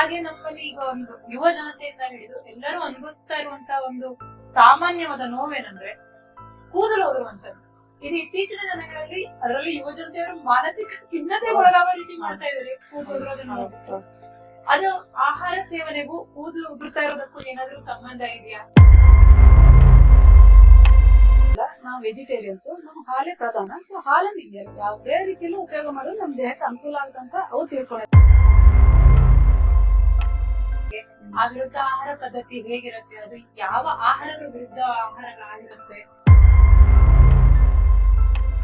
ಹಾಗೆ ನಮ್ಮಲ್ಲಿ ಈಗ ಒಂದು ಯುವ ಜನತೆಯಿಂದ ಹಿಡಿದು ಎಲ್ಲರೂ ಅನುಭವಿಸ್ತಾ ಇರುವಂತ ಒಂದು ಸಾಮಾನ್ಯವಾದ ನೋವೇನಂದ್ರೆ ಕೂದಲು ಹೋಗಿರುವಂತದ್ದು. ಇದು ಇತ್ತೀಚಿನ ದಿನಗಳಲ್ಲಿ ಅದರಲ್ಲಿ ಯುವ ಜನತೆಯವರು ಮಾನಸಿಕ ಖಿನ್ನತೆ ಒಳಗಾಗೋ ರೀತಿ ಮಾಡ್ತಾ ಇದ್ದಾರೆ ಕೂದಲು ಉದುರೋದನ್ನ ನೋಡ್ಬಿಟ್ಟು. ಅದು ಆಹಾರ ಸೇವನೆಗೂ ಕೂದಲು ಉದುರ್ತಾ ಇರೋದಕ್ಕೂ ಏನಾದ್ರೂ ಸಂಬಂಧ ಇದೆಯಾ? ನಾವು ವೆಜಿಟೇರಿಯನ್ಸ್, ನಮ್ ಹಾಲೇ ಪ್ರಧಾನ. ಸೊ ಹಾಲನ್ನ ಯಾವುದೇ ರೀತಿಯಲ್ಲೂ ಉಪಯೋಗ ಮಾಡೋದು ನಮ್ ದೇಹಕ್ಕೆ ಅನುಕೂಲ ಆಗಂತ ಅವ್ರು ತಿಳ್ಕೊಳ್ಳಿ. ಆ ವಿರುದ್ಧ ಆಹಾರ ಪದ್ಧತಿ ಹೇಗಿರುತ್ತೆ, ಅದು ಯಾವ ಆಹಾರದ ವಿರುದ್ಧ ಆಹಾರಗಳಾಗಿರುತ್ತೆ?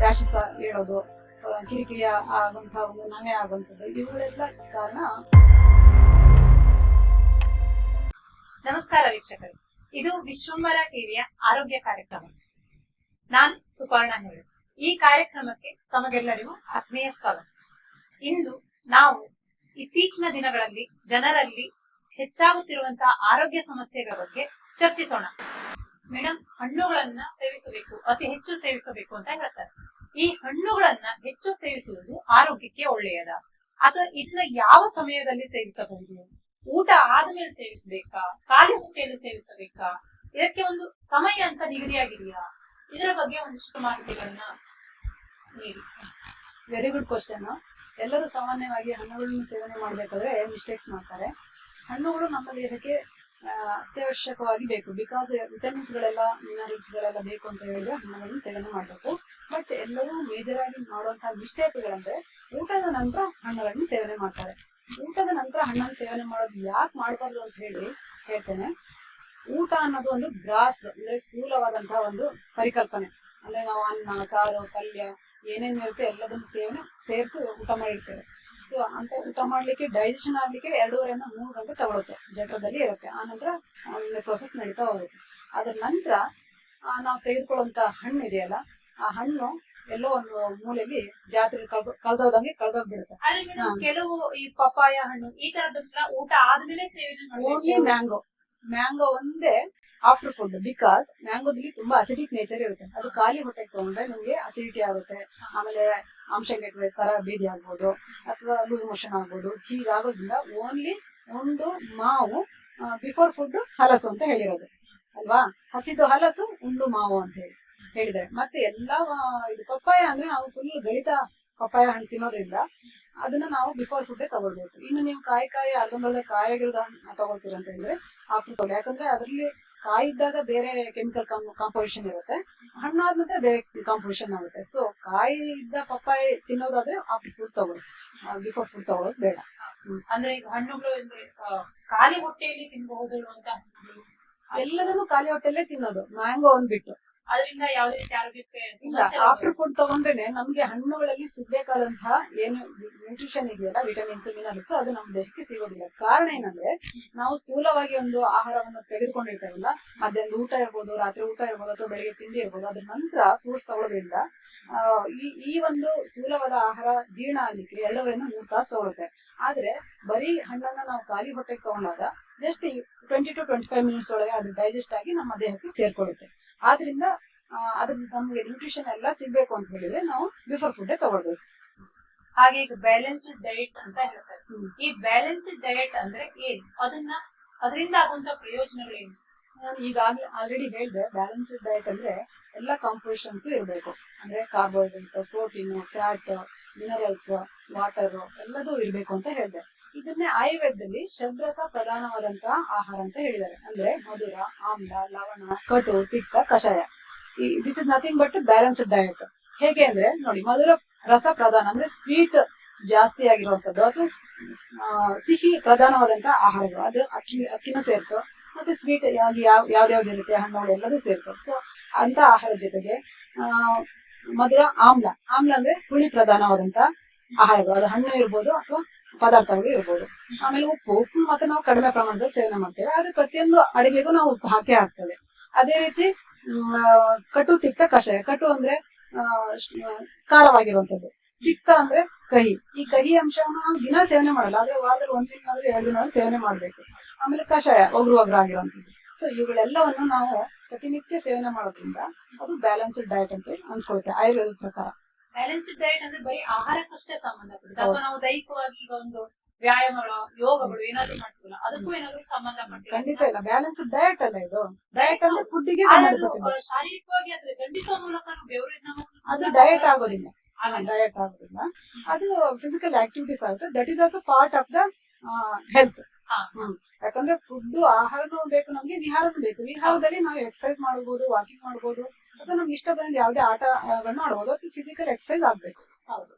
ರ್ಯಾಷಸ್ ಹೇಳೋದು, ಕಿರಿಕಿರಿ ಆಗುವಂತ ಒಂದು ನವೆ ಆಗುವಂಥದ್ದು, ಇವುಗಳೆಲ್ಲ ಕಾರಣ. ನಮಸ್ಕಾರ ವೀಕ್ಷಕರೇ, ಇದು ವಿಶ್ವಂಬರ ಟಿವಿಯ ಆರೋಗ್ಯ ಕಾರ್ಯಕ್ರಮ. ನಾನ್ ಸುಪರ್ಣ ಹೇಳಿ. ಈ ಕಾರ್ಯಕ್ರಮಕ್ಕೆ ತಮಗೆಲ್ಲರಿಗೂ ಆತ್ಮೀಯ ಸ್ವಾಗತ. ಇಂದು ನಾವು ಇತ್ತೀಚಿನ ದಿನಗಳಲ್ಲಿ ಜನರಲ್ಲಿ ಹೆಚ್ಚಾಗುತ್ತಿರುವಂತಹ ಆರೋಗ್ಯ ಸಮಸ್ಯೆಗಳ ಬಗ್ಗೆ ಚರ್ಚಿಸೋಣ. ಮೇಡಮ್, ಹಣ್ಣುಗಳನ್ನ ಸೇವಿಸಬೇಕು, ಅತಿ ಹೆಚ್ಚು ಸೇವಿಸಬೇಕು ಅಂತ ಹೇಳ್ತಾರೆ. ಈ ಹಣ್ಣುಗಳನ್ನ ಹೆಚ್ಚು ಸೇವಿಸುವುದು ಆರೋಗ್ಯಕ್ಕೆ ಒಳ್ಳೆಯದ, ಅಥವಾ ಇದನ್ನ ಯಾವ ಸಮಯದಲ್ಲಿ ಸೇವಿಸಬಹುದು? ಊಟ ಆದ್ಮೇಲೆ ಸೇವಿಸಬೇಕಾ, ಖಾಲಿ ಹೊಟ್ಟೆಯಲ್ಲಿ ಸೇವಿಸಬೇಕಾ? ಇದಕ್ಕೆ ಒಂದು ಸಮಯ ಅಂತ ನಿಗದಿಯಾಗಿದೆಯಾ? ಇದರ ಬಗ್ಗೆ ಒಂದಿಷ್ಟು ಮಾಹಿತಿಗಳನ್ನ ನೀಡಿ. Very good question. ಎಲ್ಲರೂ ಸಾಮಾನ್ಯವಾಗಿ ಹಣ್ಣುಗಳನ್ನು ಸೇವನೆ ಮಾಡ್ಬೇಕಾದ್ರೆ ಮಿಸ್ಟೇಕ್ಸ್ ಮಾಡ್ತಾರೆ. ಹಣ್ಣುಗಳು ನಮ್ಮ ದೇಹಕ್ಕೆ ಅತ್ಯವಶ್ಯಕವಾಗಿ ಬೇಕು. ಬಿಕಾಸ್ ವಿಟಮಿನ್ಸ್ ಗಳೆಲ್ಲ, ಮಿನರಲ್ಸ್ ಗಳೆಲ್ಲ ಬೇಕು ಅಂತ ಹೇಳಿದ್ರೆ ಹಣ್ಣುಗಳನ್ನು ಸೇವನೆ ಮಾಡಬೇಕು. ಬಟ್ ಎಲ್ಲರೂ ಮೇಜರ್ ಆಗಿ ಮಾಡುವಂತಹ ಮಿಸ್ಟೇಕ್ಗಳಂದ್ರೆ ಊಟದ ನಂತರ ಹಣ್ಣುಗಳನ್ನು ಸೇವನೆ ಮಾಡ್ತಾರೆ. ಊಟದ ನಂತರ ಹಣ್ಣನ್ನು ಸೇವನೆ ಮಾಡೋದು ಯಾಕೆ ಮಾಡಬಾರ್ದು ಅಂತ ಹೇಳ್ತೇನೆ. ಊಟ ಅನ್ನೋದು ಒಂದು ಗ್ರಾಸ್, ಅಂದ್ರೆ ಸ್ಥೂಲವಾದಂತಹ ಒಂದು ಪರಿಕಲ್ಪನೆ. ಅಂದ್ರೆ ನಾವು ಅನ್ನ, ಸಾರು, ಪಲ್ಯ ಏನೇನ್ ಇರುತ್ತೆ ಎಲ್ಲದನ್ನು ಸೇರಿಸಿ ಊಟ ಮಾಡಿರ್ತೇವೆ. ಸೊ ಅಂತ ಊಟ ಮಾಡ್ಲಿಕ್ಕೆ, ಡೈಜೆಷನ್ ಆಗ್ಲಿಕ್ಕೆ 2.5 ಇಂದ 3 ಗಂಟೆ ತಗೊಳುತ್ತೆ, ಜಠರದಲ್ಲಿ ಇರುತ್ತೆ. ಆ ನಂತರ ಪ್ರೊಸೆಸ್ ನಡೀತಾ ಹೋಗುತ್ತೆ. ಅದ್ರ ನಂತರ ನಾವು ತೆಗೆದುಕೊಳ್ಳುವಂತ ಹಣ್ಣು ಇದೆಯಲ್ಲ, ಆ ಹಣ್ಣು ಎಲ್ಲೋ ಒಂದು ಮೂಲೆಯಲ್ಲಿ ಜಾತ್ರೆ ಕಳ್ದೋದಂಗೆ ಕಳ್ದೋಗ್ಬಿಡುತ್ತೆ. ಕೆಲವು ಈ ಪಪ್ಪಾಯ ಹಣ್ಣು ಈ ತರದೆಲ್ಲ ಊಟ ಆದ್ಮೇಲೆ ಸೇವನೆ ಓನ್ಲಿ ಮ್ಯಾಂಗೋ ಒಂದೇ ಆಫ್ಟರ್ ಫುಡ್. ಬಿಕಾಸ್ ಮ್ಯಾಂಗೋದಲ್ಲಿ ತುಂಬಾ ಅಸಿಡಿಕ್ ನೇಚರ್ ಇರುತ್ತೆ. ಅದು ಖಾಲಿ ಹೊಟ್ಟೆಗೆ ತಗೊಂಡ್ರೆ ನಿಮ್ಗೆ ಅಸಿಡಿಟಿ ಆಗುತ್ತೆ, ಆಮೇಲೆ ಅಂಶಂಗೆಟ್ಟ ತರ ಭೇದಿ ಆಗ್ಬೋದು, ಅಥವಾ ಲೂಸ್ ಮೋಷನ್ ಆಗ್ಬೋದು. ಹೀಗಾಗೋದ್ರಿಂದ ಓನ್ಲಿ ಉಂಡು ಮಾವು ಬಿಫೋರ್ ಫುಡ್ ಹಲಸು ಅಂತ ಹೇಳಿರೋದು ಅಲ್ವಾ. ಹಸಿದು ಹಲಸು, ಉಂಡು ಮಾವು ಅಂತ ಹೇಳಿದ್ದಾರೆ. ಮತ್ತೆ ಎಲ್ಲಾ ಇದು ಪಪ್ಪಾಯ ಅಂದ್ರೆ ನಾವು ಫುಲ್ ಗಣಿತ ಪಪ್ಪಾಯ ಹಣ್ಣು ತಿನ್ನೋದ್ರಿಂದ ಅದನ್ನ ನಾವು ಬಿಫೋರ್ ಫುಡ್ ತಗೊಳ್ಬೇಕು. ಇನ್ನು ನೀವು ಕಾಯಿ ಅರ್ಧಂಬರ್ಧ ಕಾಯಿಗಿಳಿದ ಹಣ್ಣು ತಗೊಳ್ತೀರ ಅಂತ ಹೇಳಿದ್ರೆ ಆಫ್ಟರ್ ಫುಡ್. ಯಾಕಂದ್ರೆ ಅದರಲ್ಲಿ ಕಾಯಿ ಇದ್ದಾಗ ಬೇರೆ ಕೆಮಿಕಲ್ ಕಾಂಪೋಸಿಷನ್ ಇರುತ್ತೆ, ಹಣ್ಣಾದ ನಂತರ ಬೇರೆ ಕಾಂಪೋಸಿಷನ್ ಆಗುತ್ತೆ. ಸೊ ಕಾಯಿ ಇದ್ದ ಪಪ್ಪಾಯಿ ತಿನ್ನೋದಾದ್ರೆ ಆಫ್ಟರ್ ಫುಡ್ ತಗೊಳ್ಳಿ, ಬಿಫೋರ್ ಫುಡ್ ತಗೊಳ್ಳೋದು ಬೇಡ. ಅಂದ್ರೆ ಈಗ ಹಣ್ಣುಗಳು ಖಾಲಿ ಹೊಟ್ಟೆಯಲ್ಲಿ ತಿನ್ನಬಹುದು ಅಂತ ಎಲ್ಲದನ್ನು ಖಾಲಿ ಹೊಟ್ಟೆಲ್ಲೇ ತಿನ್ನೋದು, ಮ್ಯಾಂಗೋ ಒಂದ್ಬಿಟ್ಟು. ಅದರಿಂದ ಯಾವುದೇ ರೀತಿ ಆರೋಗ್ಯಕ್ಕೆ ಇಲ್ಲ, ಆಫ್ಟರ್ ಫುಡ್ ತಗೊಂಡ್ರೇನೆ ನಮ್ಗೆ ಹಣ್ಣುಗಳಲ್ಲಿ ಸಿಗ್ಬೇಕಾದಂತಹ ಏನು ನ್ಯೂಟ್ರಿಷನ್ ಇದೆಯಲ್ಲ, ವಿಟಮಿನ್ಸ್, ಮಿನರಲ್ಸ್, ಅದು ನಮ್ಮ ದೇಹಕ್ಕೆ ಸಿಗೋದಿಲ್ಲ. ಕಾರಣ ಏನಂದ್ರೆ ನಾವು ಸ್ಥೂಲವಾಗಿ ಒಂದು ಆಹಾರವನ್ನು ತೆಗೆದುಕೊಂಡಿರ್ತೇವಲ್ಲ, ಮಧ್ಯಾಹ್ನದ ಊಟ ಇರ್ಬೋದು, ರಾತ್ರಿ ಊಟ ಇರ್ಬೋದು, ಅಥವಾ ಬೆಳಿಗ್ಗೆ ತಿಂಡಿ ಇರ್ಬೋದು, ಅದ್ರ ನಂತರ ಫ್ರೂಟ್ಸ್ ತಗೊಳ್ಳೋದ್ರಿಂದ ಈ ಒಂದು ಸ್ಥೂಲವಾದ ಆಹಾರ ಜೀರ್ಣ ಆಗ್ಲಿಕ್ಕೆ 2.5 ಇಂದ 3 ತಾಸು ತಗೊಳುತ್ತೆ. ಆದ್ರೆ ಬರೀ ಹಣ್ಣನ್ನ ನಾವು ಖಾಲಿ ಹೊಟ್ಟೆಗೆ ತಗೊಂಡಾಗ ಜಸ್ಟ್ 20 to 25 ಮಿನಿಟ್ಸ್ ಒಳಗೆ ಅದು ಡೈಜೆಸ್ಟ್ ಆಗಿ ನಮ್ಮ ದೇಹಕ್ಕೆ ಸೇರ್ಕೊಳ್ಳುತ್ತೆ. ಆದ್ರಿಂದ ಅದ್ರ ನಮ್ಗೆ ನ್ಯೂಟ್ರಿಷನ್ ಎಲ್ಲ ಸಿಗ್ಬೇಕು ಅಂತ ಹೇಳಿದ್ರೆ ನಾವು ಬಿಫೋರ್ ಫುಡ್ ತಗೊಳ್ಬೇಕು. ಹಾಗೆ ಈಗ ಬ್ಯಾಲೆನ್ಸ್ಡ್ ಡಯಟ್ ಅಂತ ಹೇಳ್ತಾರೆ. ಈ ಬ್ಯಾಲೆನ್ಸ್ಡ್ ಡಯಟ್ ಅಂದ್ರೆ ಏನು, ಅದರಿಂದ ಆಗುವಂತ ಪ್ರಯೋಜನಗಳೇನು? ನಾನು ಈಗಾಗಲೇ ಆಲ್ರೆಡಿ ಹೇಳಿದೆ, ಬ್ಯಾಲೆನ್ಸ್ಡ್ ಡಯಟ್ ಅಂದ್ರೆ ಎಲ್ಲ ಕಾಂಪೋಸಿಷನ್ಸ್ ಇರಬೇಕು. ಅಂದ್ರೆ carbohydrate, protein, fat, minerals, water ಎಲ್ಲದೂ ಇರಬೇಕು ಅಂತ ಹೇಳಿದೆ. ಇದನ್ನೇ ಆಯುರ್ವೇದದಲ್ಲಿ ಷಡ್ರಸ ಪ್ರಧಾನವಾದಂತಹ ಆಹಾರ ಅಂತ ಹೇಳಿದ್ದಾರೆ. ಅಂದ್ರೆ ಮಧುರ, ಆಮ್ಲ, ಲವಣ, ಕಟು, ತಿಕ್ತ, ಕಷಾಯ. This is nothing but balanced diet. ಹೇಗೆ ಅಂದ್ರೆ ನೋಡಿ, ಮಧುರ ರಸ ಪ್ರಧಾನ ಅಂದ್ರೆ ಸ್ವೀಟ್ ಜಾಸ್ತಿ ಆಗಿರುವಂತದ್ದು, ಅಥವಾ ಸಿಹಿ ಪ್ರಧಾನವಾದಂತಹ ಆಹಾರಗಳು. ಅದು ಅಕ್ಕಿನೂ ಸೇರ್ತು, ಮತ್ತೆ ಸ್ವೀಟ್ ಯಾವ್ದಾವ್ದು ಇರುತ್ತೆ, ಹಣ್ಣುಗಳು ಎಲ್ಲದೂ ಸೇರ್ತು. ಸೊ ಅಂತ ಆಹಾರದ ಜೊತೆಗೆ ಮಧುರ, ಆಮ್ಲ ಅಂದ್ರೆ ಹುಳಿ ಪ್ರಧಾನವಾದಂತಹ ಆಹಾರಗಳು. ಅದು ಹಣ್ಣು ಇರ್ಬೋದು ಅಥವಾ ಪದಾರ್ಥಗಳು ಇರ್ಬೋದು. ಆಮೇಲೆ ಉಪ್ಪು ಮತ್ತೆ ನಾವು ಕಡಿಮೆ ಪ್ರಮಾಣದಲ್ಲಿ ಸೇವನೆ ಮಾಡ್ತೇವೆ, ಆದ್ರೆ ಪ್ರತಿಯೊಂದು ಅಡಿಗೆಗೂ ನಾವು ಉಪ್ಪು ಹಾಕ್ತೇವೆ. ಅದೇ ರೀತಿ ಕಟು, ತಿಕ್ತ, ಕಷಾಯ. ಕಟು ಅಂದ್ರೆ ಖಾರವಾಗಿರುವಂತದ್ದು, ತಿಕ್ತ ಅಂದ್ರೆ ಕಹಿ. ಈ ಕಹಿ ಅಂಶವನ್ನು ನಾವು ದಿನ ಸೇವನೆ ಮಾಡಲ್ಲ, ಆದ್ರೆ ವಾರದಲ್ಲಿ 1 ದಿನ 2 ದಿನ ಸೇವನೆ ಮಾಡ್ಬೇಕು. ಆಮೇಲೆ ಕಷಾಯ ಒಗ್ರು ಆಗಿರುವಂತದ್ದು. ಸೊ ಇವುಗಳೆಲ್ಲವನ್ನು ನಾವು ಪ್ರತಿನಿತ್ಯ ಸೇವನೆ ಮಾಡೋದ್ರಿಂದ ಅದು ಬ್ಯಾಲೆನ್ಸ್ಡ್ ಡಯಟ್ ಅಂತ ಅನ್ಸ್ಕೊಳುತ್ತೆ ಆಯುರ್ವೇದದ ಪ್ರಕಾರ. ಬ್ಯಾಲೆನ್ಸ್ಡ್ ಡಯಟ್ ಅಂದ್ರೆ ಬರೀ ಆಹಾರಕ್ಕಷ್ಟೇ ಸಂಬಂಧಪಟ್ಟಿದೆ, ಅಥವಾ ನಾವು ದೈಹಿಕವಾಗಿ ಈಗ ಒಂದು ವ್ಯಾಯಾಮಗಳು, ಯೋಗಗಳು ಏನಾದ್ರು ಮಾಡ್ತೀವಲ್ಲ ಅದಕ್ಕೂ ಏನಾದ್ರು ಸಂಬಂಧ ಖಂಡಿತ ಇಲ್ಲ. ಬ್ಯಾಲೆನ್ಸ್ ಡಯಟ್ ಅಲ್ಲ ಇದು. ಡಯಟ್ ಅಂದ್ರೆ ಫುಡ್ಗೆ ಅದು ಸಂಬಂಧಪಟ್ಟಿದೆ. ಶಾರೀರಿಕವಾಗಿ ಅಂದ್ರೆ ಗಂಟಿಸೋ ಮೂಲಕ ಬೆವರಿನ ಅದು ಡಯಟ್ ಆಗೋದಿಲ್ಲ. ಡಯಟ್ ಆಗೋದಿಲ್ಲ, ಅದು ಫಿಸಿಕಲ್ ಆಕ್ಟಿವಿಟೀಸ್ ಆಗುತ್ತೆ. That is also part of the health. ಯಾಕಂದ್ರೆ ಫುಡ್ ಆಹಾರನೂ ಬೇಕು ನಮ್ಗೆ, ವಿಹಾರನೂ ಬೇಕು. ವಿಹಾರದಲ್ಲಿ ನಾವು ಎಕ್ಸರ್ಸೈಸ್ ಮಾಡಬಹುದು, ವಾಕಿಂಗ್ ಮಾಡಬಹುದು, ಅಥವಾ ನಮ್ಗೆ ಇಷ್ಟ ಬಂದ ಯಾವುದೇ ಆಟಗಳನ್ನ ಆಡಬಹುದು. ಫಿಸಿಕಲ್ ಎಕ್ಸರ್ಸೈಸ್ ಆಗ್ಬೇಕು. ಹೌದು.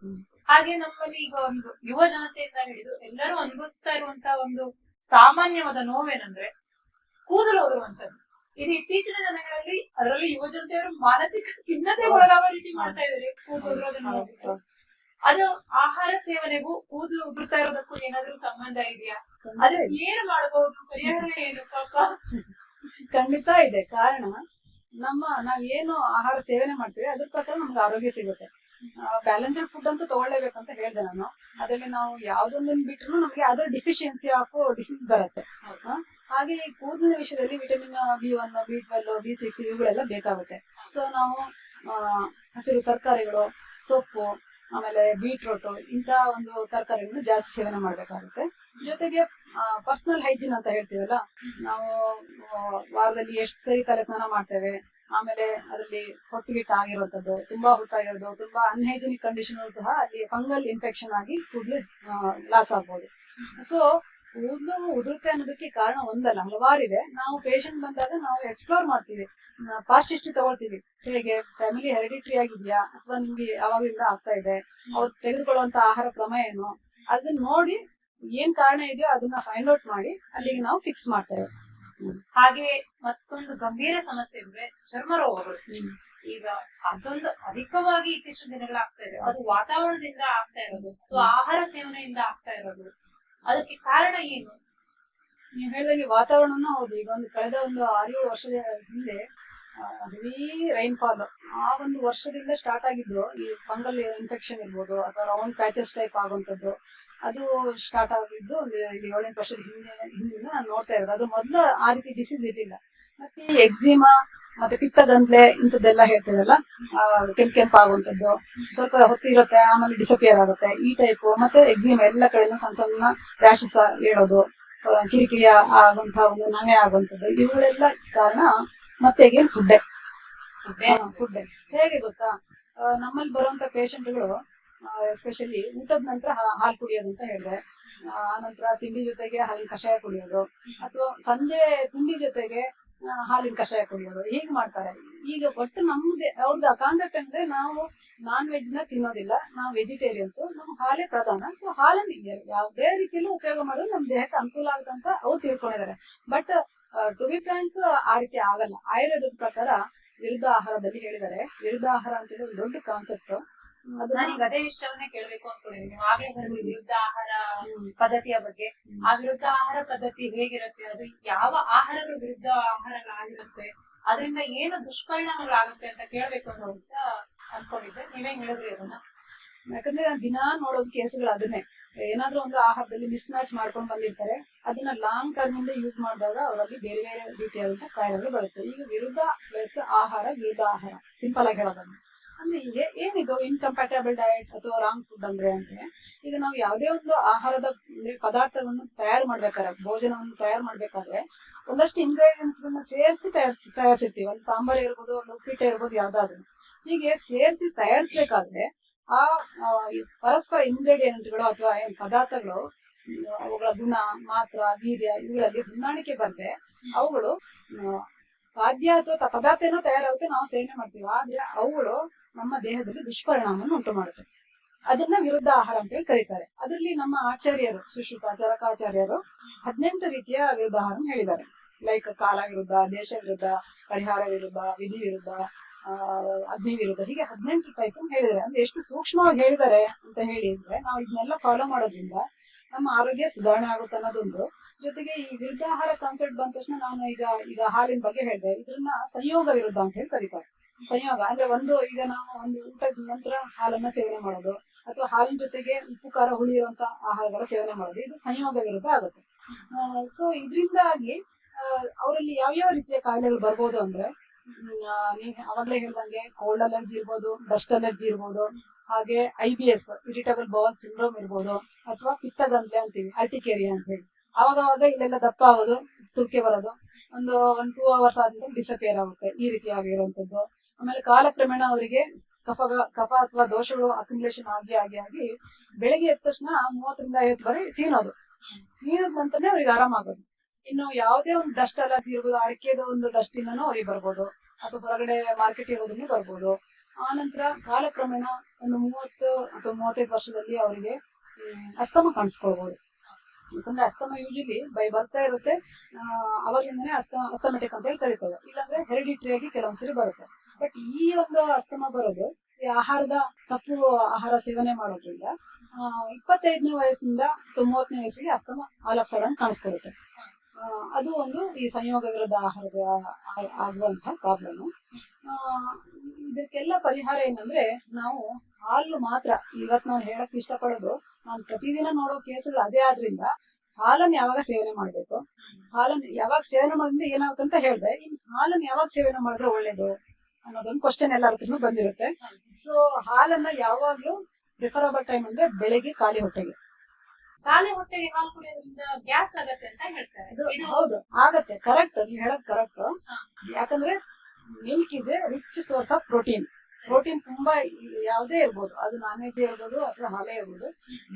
ಹಾಗೆ ನಮ್ಮಲ್ಲಿ ಈಗ ಒಂದು ಯುವ ಜನತೆಯಿಂದ ಹಿಡಿದು ಎಲ್ಲರೂ ಅನುಭವಿಸ್ತಾ ಇರುವಂತ ಒಂದು ಸಾಮಾನ್ಯವಾದ ನೋವೇನಂದ್ರೆ ಕೂದಲು ಉದುರುವಂತದ್ದು. ಇದು ಇತ್ತೀಚಿನ ದಿನಗಳಲ್ಲಿ ಅದರಲ್ಲಿ ಯುವ ಜನತೆಯವರು ಮಾನಸಿಕ ಖಿನ್ನತೆ ಒಳಗಾಗೋ ರೀತಿ ಮಾಡ್ತಾ ಇದ್ದಾರೆ ಕೂದಲು ಉದುರೋದನ್ನ ನೋಡ್ಬಿಟ್ಟು. ಅದು ಆಹಾರ ಸೇವನೆಗೂ ಕೂದಲು ಉದುರ್ತಾ ಇರೋದಕ್ಕೂ ಏನಾದ್ರೂ ಸಂಬಂಧ ಇದೆಯಾ? ಅದಕ್ಕೆ ಏನು ಮಾಡಬಹುದು? ಪರಿಹಾರ ಏನು ಪಾಪ? ಖಂಡಿತ ಇದೆ. ಕಾರಣ ನಾವೇನು ಆಹಾರ ಸೇವನೆ ಮಾಡ್ತೀವಿ ಅದ್ರ ಪ್ರಕಾರ ನಮ್ಗೆ ಆರೋಗ್ಯ ಸಿಗುತ್ತೆ. ಬ್ಯಾಲೆನ್ಸ್ಡ್ ಫುಡ್ ಅಂತ ತಗೊಳ್ಳೇಬೇಕಂತ ಹೇಳ್ದೆ ನಾನು. ಅದರಲ್ಲಿ ನಾವು ಯಾವ್ದೊಂದನ್ನು ಬಿಟ್ರು ನಮ್ಗೆ ಅದರ ಡಿಫಿಷಿಯನ್ಸಿ ಆಫ್ ಡಿಸೀಸ್ ಬರುತ್ತೆ. ಹಾಗೆ ಈ ಕೂದಲಿನ ವಿಷಯದಲ್ಲಿ ವಿಟಮಿನ್ B1, B12, B6 ಇವುಗಳೆಲ್ಲ ಬೇಕಾಗುತ್ತೆ. ಸೊ ನಾವು ಹಸಿರು ತರಕಾರಿಗಳು, ಸೊಪ್ಪು, ಆಮೇಲೆ ಬೀಟ್ರೂಟ್ ಇಂತ ಒಂದು ತರಕಾರಿಗಳನ್ನು ಜಾಸ್ತಿ ಸೇವನೆ ಮಾಡ್ಬೇಕಾಗುತ್ತೆ. ಜೊತೆಗೆ ಪರ್ಸನಲ್ ಹೈಜೀನ್ ಅಂತ ಹೇಳ್ತೀವಲ್ಲ, ನಾವು ವಾರದಲ್ಲಿ ಎಷ್ಟು ಸರಿ ತಲೆ ಸ್ನಾನ ಮಾಡ್ತೇವೆ, ಆಮೇಲೆ ಅದರಲ್ಲಿ ಹೊಟ್ಟುಗಿಟ್ಟು ಆಗಿರುವಂತದ್ದು, ತುಂಬಾ ಹುಟ್ಟಾಗಿರೋದು, ತುಂಬಾ ಅನ್ಹೈಜಿನಿಕ್ ಕಂಡೀಷನ್ ಸಹ ಅಲ್ಲಿ ಫಂಗಲ್ ಇನ್ಫೆಕ್ಷನ್ ಆಗಿ ಕೂದಲು ಲಾಸ್ ಆಗ್ಬೋದು. ಸೊ ಕೂದಲು ಉದುರುತ್ತೆ ಅನ್ನೋದಕ್ಕೆ ಕಾರಣ ಒಂದಲ್ಲ, ಹಲವಾರಿದೆ. ನಾವು ಪೇಷಂಟ್ ಬಂದಾಗ ನಾವು ಎಕ್ಸ್ಪ್ಲೋರ್ ಮಾಡ್ತೀವಿ, ಪಾಸ್ಟ್ ಹಿಸ್ಟ್ರಿ ತಗೊಳ್ತೀವಿ. ಹೇಗೆ ಫ್ಯಾಮಿಲಿ ಹೆರಿಡಿಟ್ರಿ ಆಗಿದ್ಯಾ, ಅಥವಾ ನಿಮ್ಗೆ ಯಾವಾಗಲಿಂದ ಆಗ್ತಾ ಇದೆ, ಅವ್ರು ತೆಗೆದುಕೊಳ್ಳುವಂತ ಆಹಾರ ಕ್ರಮ ಏನು, ಅದನ್ನ ನೋಡಿ ಏನ್ ಕಾರಣ ಇದೆಯೋ ಅದನ್ನ ಫೈಂಡ್ ಔಟ್ ಮಾಡಿ ಅಲ್ಲಿಗೆ ನಾವು ಫಿಕ್ಸ್ ಮಾಡ್ತೇವೆ. ಹಾಗೆ ಮತ್ತೊಂದು ಗಂಭೀರ ಸಮಸ್ಯೆ ಅಂದ್ರೆ ಚರ್ಮ ರೋಗಗಳು. ಈಗ ಅದೊಂದು ಅಧಿಕವಾಗಿ ಇತ್ತೀಚಿನ ದಿನಗಳಾಗ್ತಾ ಇದೆ. ಅದು ವಾತಾವರಣದಿಂದ ಆಗ್ತಾ ಇರೋದು ಅಥವಾ ಆಹಾರ ಸೇವನೆಯಿಂದ ಆಗ್ತಾ ಇರೋದು, ಅದಕ್ಕೆ ಕಾರಣ ಏನು? ನೀವು ಹೇಳಿದಂಗೆ ವಾತಾವರಣನೂ ಹೌದು. ಈಗ ಕಳೆದ ಒಂದು 6-7 ವರ್ಷದ ಹಿಂದೆ ಹೆವಿ ರೈನ್ಫಾಲ್, ಆ ಒಂದು ವರ್ಷದಿಂದ ಸ್ಟಾರ್ಟ್ ಆಗಿದ್ದು ಈ ಫಂಗಲ್ ಇನ್ಫೆಕ್ಷನ್ ಇರ್ಬೋದು, ಅಥವಾ ರೌಂಡ್ ಪ್ಯಾಚಸ್ ಟೈಪ್ ಆಗುವಂತದ್ದು, ಅದು ಸ್ಟಾರ್ಟ್ ಆಗಿದ್ದು ಒಂದು 7-8 ವರ್ಷದ ಹಿಂದಿನ ನಾನು ನೋಡ್ತಾ ಇರೋದು. ಅದು ಮೊದಲು ಆ ರೀತಿ ಡಿಸೀಸ್ ಇರಲಿಲ್ಲ. ಮತ್ತೆ ಈ ಎಕ್ಸಿಮಾ ಮತ್ತೆ ಪಿತ್ತಗಂತ್ಲೆ ಇಂಥದ್ದೆಲ್ಲ ಹೇಳ್ತೇವಲ್ಲ, ಕೆಂಪ್ ಆಗುವಂತದ್ದು ಸ್ವಲ್ಪ ಹೊತ್ತು ಇರುತ್ತೆ, ಆಮೇಲೆ ಡಿಸಪಿಯರ್ ಆಗುತ್ತೆ, ಈ ಟೈಪ್. ಮತ್ತೆ ಎಕ್ಸಿಮಾ ಎಲ್ಲ ಕಡೆನೂ ಸಣ್ಣ ಸಣ್ಣ ರ್ಯಾಶಸ್ ಹೇಳೋದು, ಕಿರಿಕಿರಿ ಆಗುವಂತ ಒಂದು ನವೆ ಆಗುವಂತದ್ದು, ಇವುಗಳೆಲ್ಲ ಕಾರಣ ಮತ್ತೆ ಫುಡ್ಡೇ. ಹೇಗೆ ಗೊತ್ತಾ, ನಮ್ಮಲ್ಲಿ ಬರುವಂತ ಪೇಷಂಟ್ಗಳು ಎಸ್ಪೆಷಲಿ ಊಟದ ನಂತರ ಹಾಲು ಕುಡಿಯೋದು ಅಂತ ಹೇಳಿದೆ, ಆನಂತರ ತಿಂಡಿ ಜೊತೆಗೆ ಹಾಲಿನ ಕಷಾಯ ಕುಡಿಯೋದು, ಅಥವಾ ಸಂಜೆ ತಿಂಡಿ ಜೊತೆಗೆ ಹಾಲಿನ ಕಷಾಯ ಕುಡಿಯೋದು, ಹೀಗೆ ಮಾಡ್ತಾರೆ. ಈಗ ಒಟ್ಟು ನಮ್ದೇ ಅವ್ರದ್ದು ಕಾನ್ಸೆಪ್ಟ್ ಅಂದ್ರೆ ನಾವು ನಾನ್ ವೆಜ್ ನ ತಿನ್ನೋದಿಲ್ಲ, ನಾವು ವೆಜಿಟೇರಿಯನ್ಸ್, ನಮ್ಗೆ ಹಾಲೇ ಪ್ರಧಾನ. ಸೊ ಹಾಲನ್ನು ಯಾವುದೇ ರೀತಿಯಲ್ಲೂ ಉಪಯೋಗ ಮಾಡೋದು ನಮ್ ದೇಹಕ್ಕೆ ಅನುಕೂಲ ಆಗುತ್ತಂತ ಅವ್ರು ತಿಳ್ಕೊಂಡಿದ್ದಾರೆ. ಬಟ್ ಟು ಬಿ ಫ್ರಾಂಕ್ ಆ ರೀತಿ ಆಗಲ್ಲ. ಆಯುರ್ವೇದದ ಪ್ರಕಾರ ವಿರುದ್ಧ ಆಹಾರದಲ್ಲಿ ಹೇಳಿದ್ದಾರೆ. ವಿರುದ್ಧ ಆಹಾರ ಅಂತ ಹೇಳಿ ಒಂದು ದೊಡ್ಡ ಕಾನ್ಸೆಪ್ಟ್. ನಾನೀಗ ಅದೇ ವಿಷಯವನ್ನೇ ಕೇಳ್ಬೇಕು ಅನ್ಕೊಂಡಿದ್ದೀನಿ. ನೀವು ಆಗ್ಲೇ ಬಂದು ವಿರುದ್ಧ ಆಹಾರ ಪದ್ಧತಿಯ ಬಗ್ಗೆ, ಆ ವಿರುದ್ಧ ಆಹಾರ ಪದ್ಧತಿ ಹೇಗಿರುತ್ತೆ, ಅದು ಯಾವ ಆಹಾರಗಳು ವಿರುದ್ಧ ಆಹಾರಗಳಾಗಿರುತ್ತೆ, ಅದರಿಂದ ಏನು ದುಷ್ಪರಿಣಾಮಗಳಾಗುತ್ತೆ ಅಂತ ಕೇಳ್ಬೇಕು ಅಂತ ಅನ್ಕೊಂಡಿದ್ದೆ. ನೀವೇ ಹೇಳಿದ್ರಿ ಅದನ್ನ. ಯಾಕಂದ್ರೆ ನಾನು ದಿನಾ ನೋಡೋದು ಕೇಸ್ಗಳು ಅದನ್ನೇ. ಏನಾದ್ರೂ ಒಂದು ಆಹಾರದಲ್ಲಿ ಮಿಸ್ ಮ್ಯಾಚ್ ಮಾಡ್ಕೊಂಡು ಬಂದಿರ್ತಾರೆ, ಅದನ್ನ ಲಾಂಗ್ ಟರ್ಮ್ ಇಂದ ಯೂಸ್ ಮಾಡಿದಾಗ ಅವರಲ್ಲಿ ಬೇರೆ ಬೇರೆ ರೀತಿಯಾದಂತಹ ಕಾಯಿಲೆಗಳು ಬರುತ್ತೆ. ಈಗ ವಿರುದ್ಧ ಪ್ಲಸ್ ಆಹಾರ, ವಿರುದ್ಧ ಆಹಾರ ಸಿಂಪಲ್ ಆಗಿ ಹೇಳೋದನ್ನ ಅಂದ್ರೆ ಏನಿದು ಇನ್ಕಂಪ್ಯಾಟಬಲ್ ಡಯಟ್ ಅಥವಾ ರಾಂಗ್ ಫುಡ್ ಅಂದ್ರೆ ಈಗ ನಾವು ಯಾವುದೇ ಒಂದು ಆಹಾರದ ಪದಾರ್ಥವನ್ನು ತಯಾರು ಮಾಡ್ಬೇಕಾದ್ರೆ, ಭೋಜನವನ್ನು ತಯಾರು ಮಾಡ್ಬೇಕಾದ್ರೆ ಒಂದಷ್ಟು ಇಂಗ್ರೀಡಿಯೆಂಟ್ಸ್ ಗಳನ್ನ ಸೇರಿಸಿ ತಯಾರಿಸಿರ್ತೀವಿ. ಒಂದು ಸಾಂಬಾರ್ ಇರ್ಬೋದು, ಒಂದು ಉಪ್ಪಿಟ್ಟು ಇರ್ಬೋದು, ಯಾವ್ದಾದ್ರು ಹೀಗೆ ಸೇರಿಸಿ ತಯಾರಿಸ್ಬೇಕಾದ್ರೆ ಆ ಪರಸ್ಪರ ಇಂಗ್ರೀಡಿಯೆಂಟ್ಗಳು ಅಥವಾ ಪದಾರ್ಥಗಳು ಅವುಗಳ ಗುಣ, ಮಾತ್ರ, ವೀರ್ಯ ಇವುಗಳಲ್ಲಿ ಹೊಂದಾಣಿಕೆ ಬಂದ್ರೆ ಅವುಗಳು ಖಾದ್ಯ ಅಥವಾ ಪದಾರ್ಥ ಏನೋ ತಯಾರಾಗುತ್ತೆ, ನಾವು ಸೇವನೆ ಮಾಡ್ತೀವಿ. ಆದ್ರೆ ಅವುಗಳು ನಮ್ಮ ದೇಹದಲ್ಲಿ ದುಷ್ಪರಿಣಾಮವನ್ನು ಉಂಟು ಮಾಡುತ್ತೆ. ಅದನ್ನ ವಿರುದ್ಧ ಆಹಾರ ಅಂತ ಹೇಳಿ ಕರೀತಾರೆ. ಅದರಲ್ಲಿ ನಮ್ಮ ಆಚಾರ್ಯರು, ಸುಶ್ರುತ ಚರಕಾಚಾರ್ಯರು 18 ರೀತಿಯ ವಿರುದ್ಧ ಆಹಾರ ಹೇಳಿದ್ದಾರೆ. ಲೈಕ್ ಕಾಲ ವಿರುದ್ಧ, ದೇಶ ವಿರುದ್ಧ, ಪರಿಹಾರ ವಿರುದ್ಧ, ವಿಧಿ ವಿರುದ್ಧ, ಅಗ್ನಿ ವಿರುದ್ಧ, ಹೀಗೆ 18 ಟೈಪ್ ಹೇಳಿದ್ದಾರೆ. ಅಂದ್ರೆ ಎಷ್ಟು ಸೂಕ್ಷ್ಮವಾಗಿ ಹೇಳಿದ್ದಾರೆ ಅಂತ ಹೇಳಿದ್ರೆ ನಾವು ಇದನ್ನೆಲ್ಲ ಫಾಲೋ ಮಾಡೋದ್ರಿಂದ ನಮ್ಮ ಆರೋಗ್ಯ ಸುಧಾರಣೆ ಆಗುತ್ತೆ ಅನ್ನೋದೊಂದು. ಜೊತೆಗೆ ಈ ವಿರುದ್ಧ ಆಹಾರ ಕಾನ್ಸೆಪ್ಟ್ ಬಂದ ತಕ್ಷಣ ನಾನು ಈಗ ಹಾಲಿನ ಬಗ್ಗೆ ಹೇಳಿದೆ, ಇದನ್ನ ಸಂಯೋಗ ವಿರುದ್ಧ ಅಂತ ಹೇಳಿ ಕರೀತಾರೆ. ಸಂಯೋಗ ಅಂದ್ರೆ ಈಗ ನಾವು ಒಂದು ಊಟದ ನಂತರ ಹಾಲನ್ನ ಸೇವನೆ ಮಾಡೋದು, ಅಥವಾ ಹಾಲಿನ ಜೊತೆಗೆ ಉಪ್ಪು ಖಾರ ಹುಳಿ ಇರುವಂತ ಆಹಾರಗಳ ಸೇವನೆ ಮಾಡೋದು, ಇದು ಸಂಯೋಗ ವಿರುದ್ಧ ಆಗುತ್ತೆ. ಸೊ ಇದರಿಂದಾಗಿ ಅವರಲ್ಲಿ ಯಾವ್ಯಾವ ರೀತಿಯ ಕಾಯಿಲೆಗಳು ಬರ್ಬೋದು ಅಂದ್ರೆ, ನೀವ್ ಅವಾಗಲೇ ಹೇಳ್ದಂಗೆ ಕೋಲ್ಡ್ ಅಲರ್ಜಿ ಇರ್ಬೋದು, ಡಸ್ಟ್ ಅಲರ್ಜಿ ಇರ್ಬೋದು, ಹಾಗೆ IBS ಇರಿಟಬಲ್ ಬೌಲ್ ಸಿಂಡ್ರೋಮ್ ಇರ್ಬೋದು, ಅಥವಾ ಪಿತ್ತಗಂತ್ಲೆ ಅಂತೀವಿ, ಅರ್ಟಿಕೇರಿಯಾ ಅಂತ ಹೇಳಿ. ಅವಾಗ ಇಲ್ಲೆಲ್ಲ ದಪ್ಪ ಆಗೋದು, ತುರ್ಕೆ ಬರೋದು, ಒಂದು 2 ಅವರ್ಸ್ ಆದ್ಮೇಲೆ ಡಿಸಪಿಯರ್ ಆಗುತ್ತೆ, ಈ ರೀತಿಯಾಗಿರುವಂತದ್ದು. ಆಮೇಲೆ ಕಾಲಕ್ರಮೇಣ ಅವರಿಗೆ ಕಫ ಅಥವಾ ದೋಷಗಳು ಅಕ್ಯುಮುಲೇಷನ್ ಆಗಿ ಬೆಳಿಗ್ಗೆ ಎದ್ದ ತಕ್ಷಣ 30 ರಿಂದ 50 ಬಾರಿ ಸೀನೋದು ನಂತರನೇ ಅವ್ರಿಗೆ ಆರಾಮಾಗೋದು. ಇನ್ನು ಯಾವುದೇ ಒಂದು ಡಸ್ಟ್ ಅಲರ್ಜಿ ಇರ್ಬೋದು, ಅಡಿಕೆದ ಒಂದು ಡಸ್ಟ್ ಇಂದನೂ ಅವ್ರಿಗೆ ಬರ್ಬೋದು, ಅಥವಾ ಹೊರಗಡೆ ಮಾರ್ಕೆಟ್ ಇರೋದನ್ನು ಬರ್ಬೋದು. ಆ ನಂತರ ಕಾಲಕ್ರಮೇಣ ಒಂದು 30 ಅಥವಾ 35 ವರ್ಷದಲ್ಲಿ ಅವರಿಗೆ ಅಸ್ತಮ ಕಾಣಿಸ್ಕೊಳ್ಬಹುದು. ಯಾಕಂದ್ರೆ ಅಸ್ತಮ ಯೂಶಲಿ ಬರ್ತಾ ಇರುತ್ತೆ, ಅವಾಗಿಂದನೇ ಅಸ್ತಮೆಟಿಕ್ ಅಂತ ಹೇಳಿ ಕರೀತೇವೆ. ಇಲ್ಲಾಂದ್ರೆ ಹೆರಿಡಿಟರಿಯಾಗಿ ಕೆಲವೊಂದ್ಸರಿ ಬರುತ್ತೆ. ಬಟ್ ಈ ಒಂದು ಅಸ್ತಮ ಬರೋದು ಈ ತಪ್ಪು ಆಹಾರ ಸೇವನೆ ಮಾಡೋದ್ರಿಂದ 25ನೇ ವಯಸ್ಸಿನಿಂದ 30ನೇ ವಯಸ್ಸಿಗೆ ಅಸ್ತಮ ಆಲ್ ಆಫ್ ಸಡನ್ ಕಾಣಿಸ್ಕೊಳುತ್ತೆ. ಅದು ಒಂದು ಈ ಸಂಯೋಗ ವಿರುದ್ಧ ಆಹಾರದ ಆಗುವಂತಹ ಪ್ರಾಬ್ಲಮ್. ಇದಕ್ಕೆಲ್ಲ ಪರಿಹಾರ ಏನಂದ್ರೆ, ನಾವು ಹಾಲು ಮಾತ್ರ, ಇವತ್ತು ನಾನು ಹೇಳಕ್ ಇಷ್ಟಪಡೋದು, ನಾನು ಪ್ರತಿದಿನ ನೋಡೋ ಕೇಸುಗಳು ಅದೇ ಆದ್ರಿಂದ ಹಾಲನ್ನು ಯಾವಾಗ ಸೇವನೆ ಮಾಡ್ಬೇಕು, ಹಾಲನ್ನು ಯಾವಾಗ ಸೇವನೆ ಮಾಡಿದ್ರೆ ಏನಾಗುತ್ತೆ ಅಂತ ಹೇಳ್ದೆ. ಇನ್ನು ಹಾಲನ್ನು ಯಾವಾಗ ಸೇವನೆ ಮಾಡಿದ್ರೆ ಒಳ್ಳೇದು ಅನ್ನೋದೊಂದು ಕ್ವಶನ್ ಎಲ್ಲರಿಗೂ ಬಂದಿರುತ್ತೆ. ಸೊ ಹಾಲನ್ನ ಯಾವಾಗ್ಲೂ ಪ್ರಿಫರಬಲ್ ಟೈಮ್ ಅಂದ್ರೆ ಬೆಳಿಗ್ಗೆ ಖಾಲಿ ಹೊಟ್ಟೆಗೆ ಹಾಲು ಕುಡಿಯೋದ್ರಿಂದ ಗ್ಯಾಸ್ ಆಗತ್ತೆ ಅಂತ ಹೇಳ್ತಾರೆ. ಹೌದು, ಆಗತ್ತೆ, ಕರೆಕ್ಟ್, ನೀವು ಹೇಳೋದು ಕರೆಕ್ಟ್. ಯಾಕಂದ್ರೆ milk is A rich source of protein ತುಂಬಾ ಯಾವುದೇ ಇರ್ಬೋದು, ಅದು ನಾನ್ ವೆಜ್ ಇರ್ಬೋದು ಅಥವಾ ಹಾಲೇ ಇರ್ಬೋದು,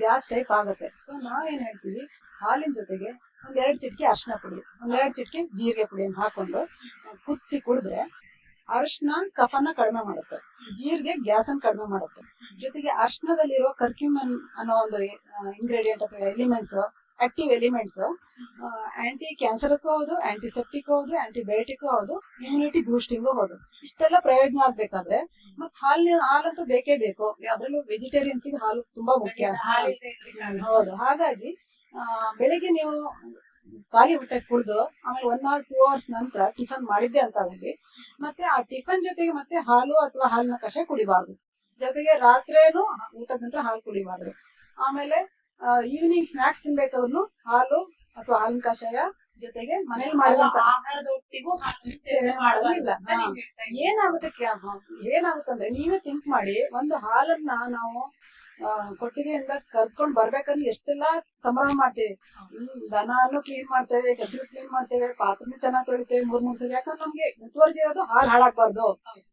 ಗ್ಯಾಸ್ ಟೈಪ್ ಆಗುತ್ತೆ. ಸೊ ನಾವೇನ್ ಹೇಳ್ತೀವಿ, ಹಾಲಿನ ಜೊತೆಗೆ 1-2 ಚಿಟಿಕೆ ಅರಿಶಿನ ಪುಡಿ, 1-2 ಚಿಟಿಕೆ ಜೀರಿಗೆ ಪುಡಿಯನ್ನು ಹಾಕೊಂಡು ಕುದಿಸಿ ಕುಡಿದ್ರೆ ಅರಿಶಿನ ಕಫನ ಕಡಿಮೆ ಮಾಡುತ್ತೆ, ಜೀರಿಗೆ ಗ್ಯಾಸ್ ಅನ್ನು ಕಡಿಮೆ ಮಾಡುತ್ತೆ. ಜೊತೆಗೆ ಅರಿಶಿನದಲ್ಲಿರೋ ಕರ್ಕ್ಯೂಮಿನ್ ಅನ್ನೋ ಒಂದು ಇಂಗ್ರೀಡಿಯೆಂಟ್ ಅಥವಾ elements, active elements, anti cancerous ಹೌದು, ಆಂಟಿಸೆಪ್ಟಿಕ್ ಹೌದು, ಆಂಟಿಬಯೋಟಿಕ್ ಹೌದು, ಇಮ್ಯುನಿಟಿ ಬೂಸ್ಟಿಂಗು ಹೌದು. ಇಷ್ಟೆಲ್ಲ ಪ್ರಯೋಜನ ಆಗ್ಬೇಕಾದ್ರೆ ಮತ್ತೆ ಹಾಲಂತೂ ಬೇಕೇ ಬೇಕು. ಅದರಲ್ಲೂ ವೆಜಿಟೇರಿಯನ್ಸ್ಗೆ ಹಾಲು ತುಂಬಾ ಮುಖ್ಯ. ಹೌದು, ಹಾಗಾಗಿ ಬೆಳಿಗ್ಗೆ ನೀವು ಖಾಲಿ ಹೊಟ್ಟೆ ಕುಡಿದು ಆಮೇಲೆ 1 or 2 hours ನಂತರ ಟಿಫನ್ ಮಾಡಿದ್ದೆ ಅಂತ ಆಗಲಿ, ಮತ್ತೆ ಆ ಟಿಫನ್ ಜೊತೆಗೆ ಮತ್ತೆ ಹಾಲು ಅಥವಾ ಹಾಲಿನ ಕಷಾಯ ಕುಡಿಬಾರ್ದು. ಜೊತೆಗೆ ರಾತ್ರಿನೂ ಊಟದ ನಂತರ ಹಾಲು ಕುಡಿಬಾರ್ದು. ಆಮೇಲೆ ಈವ್ನಿಂಗ್ ಸ್ನಾಕ್ಸ್ ತಿನ್ಬೇಕಾದ್ರೂ ಹಾಲು ಅಥವಾ ಹಾಲಿನ ಕಷಾಯ ಜೊತೆಗೆ ಮನೇಲಿ ಮಾಡುವಂತ ಆಹಾರದ ಒಟ್ಟಿಗೂ ಸೇವನೆ ಮಾಡೋದಿಲ್ಲ. ಏನಾಗುತ್ತಂದ್ರೆ, ನೀವೇ ಥಿಂಕ್ ಮಾಡಿ, ಒಂದು ಹಾಲನ್ನ ನಾವು ಕೊಟ್ಟಿಗೆಯಿಂದ ಕರ್ಕೊಂಡ್ ಬರ್ಬೇಕಂದ್ರೆ ಎಷ್ಟೆಲ್ಲಾ ಸಂಭ್ರಮ ಮಾಡ್ತೇವೆ. ದನನು ಕ್ಲೀನ್ ಮಾಡ್ತೇವೆ, ಗಜ್ಜಲು ಕ್ಲೀನ್ ಮಾಡ್ತೇವೆ, ಪಾತ್ರೆನೂ ಚೆನ್ನಾಗಿ ತೊಳಿತೇವೆ 3 ಸರಿ. ಯಾಕಂದ್ರೆ ನಮ್ಗೆ ಮುತುವರ್ಜಿ ಇರೋದು ಹಾಲು ಹಾಳಾಗ್ಬಾರ್ದು,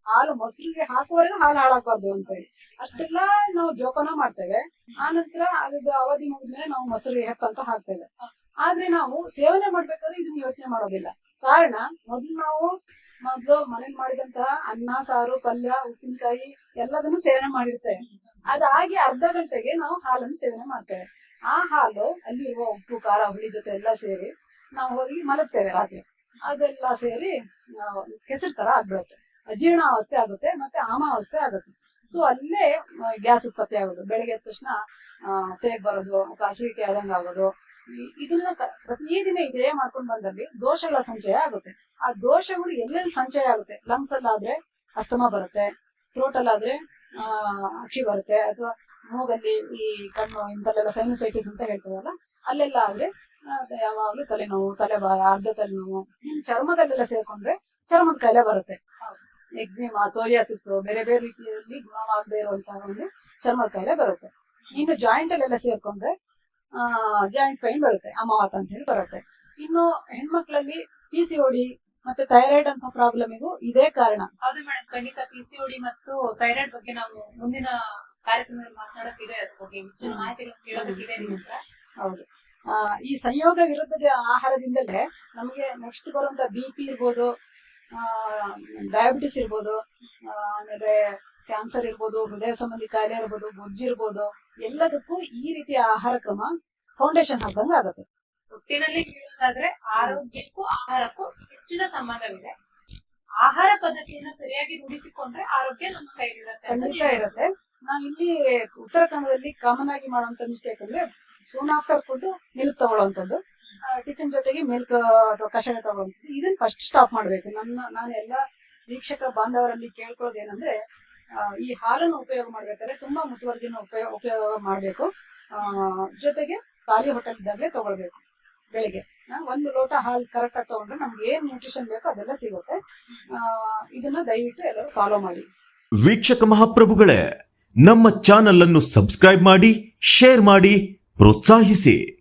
ಹಾಲು ಮೊಸರಿಗೆ ಹಾಕುವವರೆಗೂ ಹಾಲು ಹಾಳಾಗ್ಬಾರ್ದು ಅಂತ ಹೇಳಿ ಅಷ್ಟೆಲ್ಲಾ ನಾವು ಜೋಪಾನ ಮಾಡ್ತೇವೆ. ಆ ನಂತರ ಅದ್ರ ಅವಧಿ ಮುಗಿದ್ಮೇಲೆ ನಾವು ಮೊಸರು ಹೆಪ್ಪಂತ ಹಾಕ್ತೇವೆ. ಆದ್ರೆ ನಾವು ಸೇವನೆ ಮಾಡ್ಬೇಕಾದ್ರೆ ಇದನ್ನ ಯೋಚನೆ ಮಾಡೋದಿಲ್ಲ. ಕಾರಣ, ಮೊದಲು ಮನೇಲಿ ಮಾಡಿದಂತಹ ಅನ್ನ, ಸಾರು, ಪಲ್ಯ, ಉಪ್ಪಿನಕಾಯಿ ಎಲ್ಲದನ್ನು ಸೇವನೆ ಮಾಡಿರ್ತೇವೆ. ಅದಾಗಿ ಅರ್ಧ ಗಂಟೆಗೆ ನಾವು ಹಾಲನ್ನು ಸೇವನೆ ಮಾಡ್ತೇವೆ. ಆ ಹಾಲು ಅಲ್ಲಿರುವ ಉಪ್ಪು, ಖಾರ, ಹುಳಿ ಜೊತೆ ಎಲ್ಲ ಸೇರಿ ನಾವು ಹೋಗಿ ಮಲಗ್ತೇವೆ ರಾತ್ರಿ. ಅದೆಲ್ಲ ಸೇರಿ ಕೆಸರು ತರ ಆಗ್ಬಿಡುತ್ತೆ, ಅಜೀರ್ಣಾವಸ್ಥೆ ಆಗುತ್ತೆ, ಮತ್ತೆ ಆಮಾವಸ್ಥೆ ಆಗುತ್ತೆ. ಸೊ ಅಲ್ಲೇ ಗ್ಯಾಸ್ ಉತ್ಪತ್ತಿ ಆಗೋದು, ಬೆಳಗ್ಗೆ ಎದ್ದ ತಕ್ಷಣ ತೇಗ್ ಬರೋದು ಅಥವಾ ಅಸಿಡಿಟಿ ಆದಂಗ ಆಗೋದು. ಇದನ್ನ ಪ್ರತಿದಿನ ಇದೇ ಮಾಡ್ಕೊಂಡು ಬಂದಲ್ಲಿ ದೋಷಗಳ ಸಂಚಯ ಆಗುತ್ತೆ. ಆ ದೋಷಗಳು ಎಲ್ಲೆಲ್ಲಿ ಸಂಚಯ ಆಗುತ್ತೆ, ಲಂಗ್ಸ್ ಅಲ್ಲಾದ್ರೆ ಅಸ್ತಮ ಬರುತ್ತೆ, ಥ್ರೋಟ್ ಅಲ್ಲಾದ್ರೆ ಅಕ್ಷಿ ಬರುತ್ತೆ, ಅಥವಾ ಮೂಗಲ್ಲಿ ಈ ಕಣ್ಣು ಇಂಥಲ್ಲೆಲ್ಲ ಸೈನಸೈಟಿಸ್ ಅಂತ ಹೇಳ್ತೀವಲ್ಲ, ಅಲ್ಲೆಲ್ಲ ಆದ್ರೆ ಯಾವಾಗ್ಲೂ ತಲೆನೋವು, ತಲೆಭಾರ, ಅರ್ಧ ತಲೆನೋವು. ಚರ್ಮದಲ್ಲೆಲ್ಲ ಸೇರ್ಕೊಂಡ್ರೆ ಚರ್ಮದ ಕಾಯಿಲೆ ಬರುತ್ತೆ, ಎಕ್ಸಿಮಾ, ಸೋರಿಯಾಸಿಸ್, ಬೇರೆ ಬೇರೆ ರೀತಿಯಲ್ಲಿ ಗುಣವಾಗದೇ ಇರುವಂತಹ ಒಂದು ಚರ್ಮದ ಕಾಯಿಲೆ ಬರುತ್ತೆ. ಇನ್ನು ಜಾಯಿಂಟ್ ಅಲ್ಲೆಲ್ಲ ಸೇರ್ಕೊಂಡ್ರೆ ಜಾಯಿಂಟ್ ಪೈನ್ ಬರುತ್ತೆ, ಅಮಾವಾತ ಅಂತ ಹೇಳಿ ಬರುತ್ತೆ. ಇನ್ನು ಹೆಣ್ಮಕ್ಳಲ್ಲಿ PCOD ಮತ್ತೆ ಥೈರಾಯ್ಡ್ ಅಂತ ಪ್ರಾಬ್ಲಮಿಗೂ ಇದೇ ಕಾರಣ. ಹೌದು ಮೇಡಮ್, ಖಂಡಿತ PCOD ಮತ್ತು ಥೈರಾಯ್ಡ್ ಬಗ್ಗೆ ನಾವು ಮುಂದಿನ ಕಾರ್ಯಕ್ರಮದಲ್ಲಿ ಮಾತನಾಡೋಕ್ಕಿದೆ, ಅದ್ರ ಬಗ್ಗೆ ಹೆಚ್ಚಿನ ಮಾಹಿತಿಗಳನ್ನು ಕೇಳೋದಕ್ಕಿದೆ. ಹೌದು, ಈ ಸಂಯೋಗ ವಿರುದ್ಧದ ಆಹಾರದಿಂದಲೇ ನಮಗೆ ನೆಕ್ಸ್ಟ್ ಬರುವಂತ BP ಇರ್ಬೋದು, ಡಯಾಬಿಟಿಸ್ ಇರ್ಬೋದು, ಆಮೇಲೆ ಕ್ಯಾನ್ಸರ್ ಇರ್ಬೋದು, ಹೃದಯ ಸಂಬಂಧಿ ಕಾಯಿಲೆ ಇರ್ಬೋದು, ಬೊಜ್ಜಿರ್ಬೋದು, ಎಲ್ಲದಕ್ಕೂ ಈ ರೀತಿಯ ಆಹಾರ ಕ್ರಮ ಫೌಂಡೇಶನ್ ಹಾಕಂಗ ಆಗುತ್ತೆ. ಒಟ್ಟಿನಲ್ಲಿ ಹೇಳೋದಾದ್ರೆ ಆರೋಗ್ಯಕ್ಕೂ ಆಹಾರಕ್ಕೂ ಹೆಚ್ಚಿನ ಸಂಬಂಧವಿದೆ. ಆಹಾರ ಪದ್ಧತಿಯನ್ನ ಸರಿಯಾಗಿ ರೂಢಿಸಿಕೊಂಡ್ರೆ ಆರೋಗ್ಯ ನಮ್ಮ ಕೈಲಿರುತ್ತೆ, ಖಂಡಿತ ಇರುತ್ತೆ. ನಾವಿಲ್ಲಿ ಉತ್ತರ ಕನ್ನಡದಲ್ಲಿ ಕಾಮನ್ ಆಗಿ ಮಾಡುವಂತ ಮಿಸ್ಟೇಕ್ ಅಂದ್ರೆ, ಸೂನ್ ಆಫ್ಟರ್ ಫುಡ್ ಮಿಲ್ಕ್ ತಗೊಳ್ಳೋಂಥದ್ದು, ಟಿಫಿನ್ ಜೊತೆಗೆ ಮಿಲ್ಕ್ ಅಥವಾ ಕಷಾಯ ತಗೊಳ್ಳೋಂಥದ್ದು. ಇದನ್ನ ಫಸ್ಟ್ ಸ್ಟಾಪ್ ಮಾಡ್ಬೇಕು. ನಾನು ಎಲ್ಲ ವೀಕ್ಷಕ ಬಾಂಧವರಲ್ಲಿ ಕೇಳ್ಕೊಳ್ಳೋದೇನಂದ್ರೆ, ಈ ಹಾಲನ್ನು ಉಪಯೋಗ ಮಾಡ್ಬೇಕಾದ್ರೆ ತುಂಬಾ ಮುತುವರ್ಜಿನ ಉಪಯೋಗ ಮಾಡ್ಬೇಕು. ಜೊತೆಗೆ ಖಾಲಿ ಹೋಟೆಲ್ ಇದ್ದಾಗಲೇ ತಗೊಳ್ಬೇಕು. ಬೆಳಿಗ್ಗೆ 1 ಲೋಟ ಹಾಲು ಕರೆಕ್ಟ್ ಆಗಿ ತಗೊಂಡ್ರೆ ನಮ್ಗೆ ಏನ್ ನ್ಯೂಟ್ರಿಷನ್ ಬೇಕೋ ಅದೆಲ್ಲ ಸಿಗುತ್ತೆ. ಇದನ್ನ ದಯವಿಟ್ಟು ಎಲ್ಲರೂ ಫಾಲೋ ಮಾಡಿ. ವೀಕ್ಷಕ ಮಹಾಪ್ರಭುಗಳೇ, ನಮ್ಮ ಚಾನಲ್ ಅನ್ನು ಸಬ್ಸ್ಕ್ರೈಬ್ ಮಾಡಿ, ಶೇರ್ ಮಾಡಿ, ಪ್ರೋತ್ಸಾಹಿಸಿ.